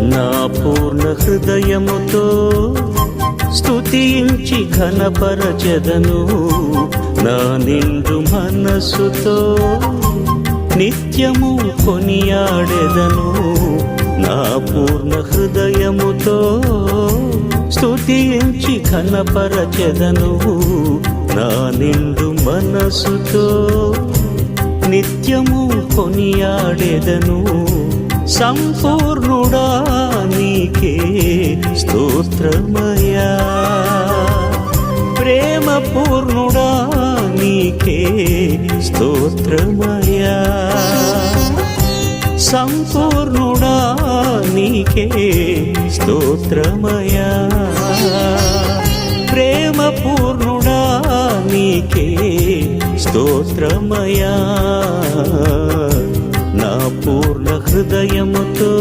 నా పూర్ణ హృదయముతో స్తుతించి ఘనపరచెదను. నా నిండు మనస్సుతో నిత్యము కొనియాడెదను. నా పూర్ణ హృదయముతో స్తుతించి ఘనపరచెదను. నా నిండు మనస్సుతో నిత్యము కొనియాడెదను. సంపూర్ణుడా నీకే స్తోత్రమయా, ప్రేమ పూర్ణుడా నీకే స్తోత్రమయా. సంపూర్ణుడా నీకే స్తోత్రమయా, ప్రేమ పూర్ణుడా నీకే స్తోత్రమయా. నా పూర్ణ హృదయముతో